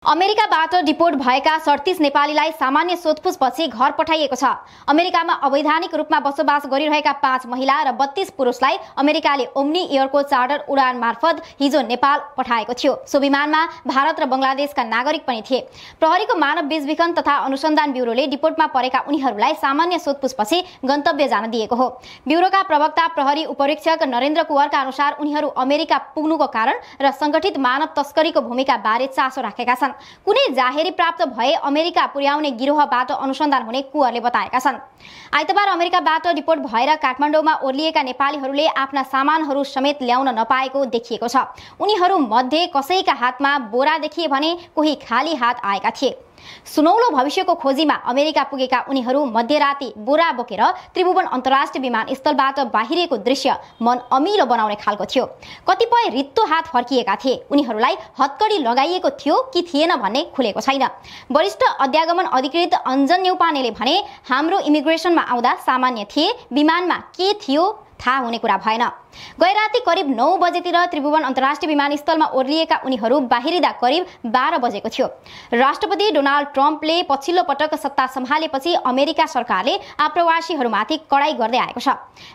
अमेरिकाबाट डिपोर्ट भएका 37 नेपालीलाई सामान्य सोधपुछपछि घर पठाइएको छ। अमेरिकामा अवैधानिक रूपमा बसोबास गरिरहेका 5 महिला र 32 पुरुषलाई अमेरिकाले ओम्नी एयरको चार्टर उडान मार्फत हिजो नेपाल पठाएको थियो। सो विमानमा भारत र बंगलादेशका नागरिक पनि थिए। प्रहरीको मानव बेचबिखन तथा अनुसन्धान ब्युरोले डिपोर्टमा परेका उनीहरूलाई सामान्य सोधपुछपछि गन्तव्य जान दिएको हो। ब्युरोका प्रवक्ता प्रहरी उपरीक्षक नरेन्द्र कुवरका अनुसार उनीहरू अमेरिका पुग्नुको कारण र संगठित मानव तस्करीको भूमिका बारे चासो राखेका छन्। कुनै जाहेरी प्राप्त भए अमेरिका पुर्याउने गिरोहबाट अनुसन्धान हुने कुवरले बताएका छन्। आइतबार अमेरिकाबाट डिपोर्ट भएर काठमाडौँमा ओर्लिएका नेपालीहरूले आफ्ना सामानहरू समेत ल्याउन नपाएको देखिएको छ। उनीहरू मध्ये कसैका हातमा बोरा देखिए भने कोही खाली हात आएका थिए। सुनौलो भविष्यको खोजीमा अमेरिका पुगेका उनीहरू मध्यराती बोरा बोकेर त्रिभुवन अन्तर्राष्ट्रिय विमानस्थलबाट बाहिरिएको दृश्य मन अमिलो बनाउने खालको थियो। कतिपय रित्तो हात फर्किएका थिए। उनीहरूलाई हत्कडी लगाइएको थियो कि थिएन भन्ने खुलेको छैन। वरिष्ठ अध्यागमन अधिकृत अञ्जन न्यौपानेले भने, हाम्रो इमिग्रेसनमा आउँदा सामान्य थिए, विमानमा के थियो थाहा हुने कुरा भएन। गए राति करिब 9 बजेतिर त्रिभुवन अन्तर्राष्ट्रिय विमानस्थलमा ओर्लिएका उनीहरू बाहिरिँदा करिब 12 बजेको थियो। राष्ट्रपति डोनाल्ड ट्रम्पले पछिल्लो पटक सत्ता सम्हालेपछि अमेरिका सरकारले आप्रवासीहरूमाथि कडाई गर्दै आएको छ।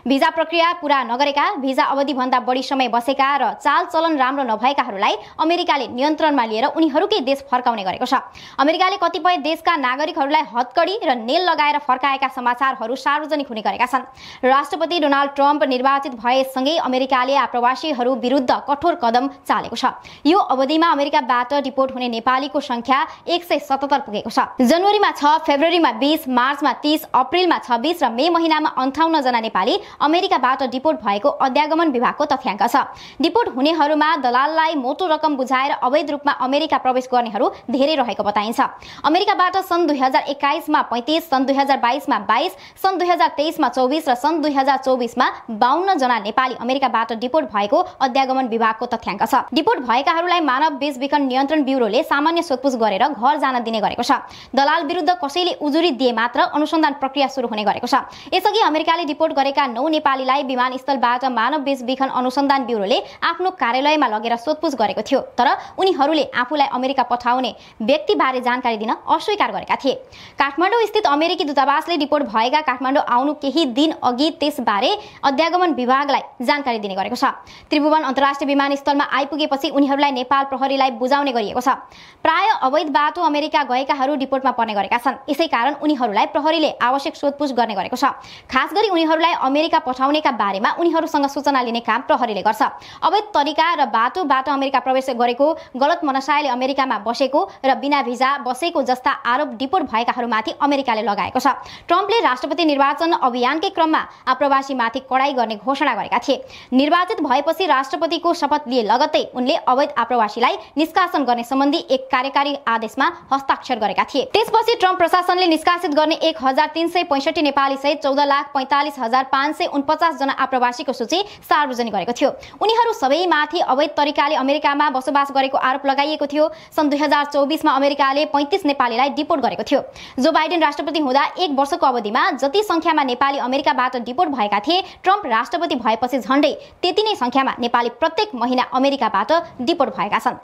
भिजा प्रक्रिया पूरा नगरेका, भिजा अवधिभन्दा बढी समय बसेका र चालचलन राम्रो नभएकाहरूलाई अमेरिकाले नियन्त्रणमा लिएर उनीहरूकै देश फर्काउने गरेको छ। अमेरिकाले कतिपय देशका नागरिकहरूलाई हत्कडी र नेल लगाएर फर्काएका समाचारहरू सार्वजनिक हुने गरेका छन्। राष्ट्रपति डोनाल्ड ट्रम्प निर्वाचित भएसँगै अमेरिकाले आप्रवासीहरू विरुद्ध कठोर कदम चालेको छ। यो अवधिमा अमेरिकाबाट डिपोर्ट हुने नेपालीको संख्या 177 पुगेको छ। जनवरीमा 6, फेब्रुअरीमा 20, मार्चमा 30, अप्रिलमा 26 र मे महिनामा 58 जना नेपाली अमेरिकाबाट डिपोर्ट भएको अध्यागमन विभागको तथ्याङ्क छ। डिपोर्ट हुनेहरूमा दलाललाई मोटो रकम बुझाएर अवैध रूपमा अमेरिका प्रवेश गर्नेहरू धेरै रहेको बताइन्छ। अमेरिकाबाट सन् 2021 मा 35, सन् 2022 मा 22, सन् 2023 मा 24 र सन् 2024 मा 52 जना नेपाली अमेरिकाबाट डिपोर्ट भएको अध्यागमन विभागको तथ्याङ्क छ। डिपोर्ट भएकाहरूलाई मानव बेचबिखन नियन्त्रण ब्युरोले सामान्य सोधपुछ गरेर घर जान दिने गरेको छ। दलाल विरुद्ध कसैले उजुरी दिए मात्र अनुसन्धान प्रक्रिया सुरु हुने गरेको छ। यसअघि अमेरिकाले डिपोर्ट गरेका 9 नेपालीलाई विमानस्थलबाट मानव बेचबिखन अनुसन्धान ब्युरोले आफ्नो कार्यालयमा लगेर सोधपुछ गरेको थियो। तर उनीहरूले आफूलाई अमेरिका पठाउने व्यक्तिबारे जानकारी दिन अस्वीकार गरेका थिए। काठमाडौँ स्थित अमेरिकी दूतावासले डिपोर्ट भएका काठमाडौँ आउनु केही दिन अघि त्यसबारे अध्यागमन विभागलाई जानकारी दिने गरेको छ। त्रिभुवन अन्तर्राष्ट्रिय विमानस्थलमा आइपुगेपछि उनीहरूलाई नेपाल प्रहरीलाई बुझाउने गरिएको छ। प्राय अवैध बाटो अमेरिका गएकाहरू डिपोर्टमा पर्ने गरेका छन्। यसै कारण उनीहरूलाई प्रहरीले आवश्यक सोधपुछ गर्ने गरेको छ। खास गरी उनीहरूलाई अमेरिका पठाउनेका बारेमा उनीहरूसँग सूचना लिने काम प्रहरीले गर्छ। अवैध तरिका र बाटोबाट अमेरिका प्रवेश गरेको, गलत मनसायले अमेरिकामा बसेको र बिना भिजा बसेको जस्ता आरोप डिपोर्ट भएकाहरूमाथि अमेरिकाले लगाएको छ। ट्रम्पले राष्ट्रपति निर्वाचन अभियानकै क्रममा आप्रवासीमाथि कडाई गर्ने घोषणा गरेका थिए। निर्वाचित भएपछि राष्ट्रपतिको शपथ लिए लगत्तै उनले अवैध आप्रवासीलाई निष्कासन गर्ने सम्बन्धी एक कार्यकारी आदेशमा हस्ताक्षर गरेका थिए। त्यसपछि ट्रम्प प्रशासनले निष्कासित गर्ने 1365 नेपाली सहित 14,45,549 जना आप्रवासीको सूची सार्वजनिक गरेको थियो। उनीहरू सबैमाथि अवैध तरिकाले अमेरिकामा बसोबास गरेको आरोप लगाइएको थियो। सन् 2024 मा अमेरिकाले 35 नेपालीलाई डिपोर्ट गरेको थियो। जो बाइडेन राष्ट्रपति हुँदा 1 वर्षको अवधिमा जति संख्यामा नेपाली अमेरिकाबाट डिपोर्ट भएका थिए, ट्रम्प राष्ट्रपति भएपछि झण्डै त्यति नै संख्यामा नेपाली प्रत्येक महिना अमेरिकाबाट डिपोर्ट भएका छन्।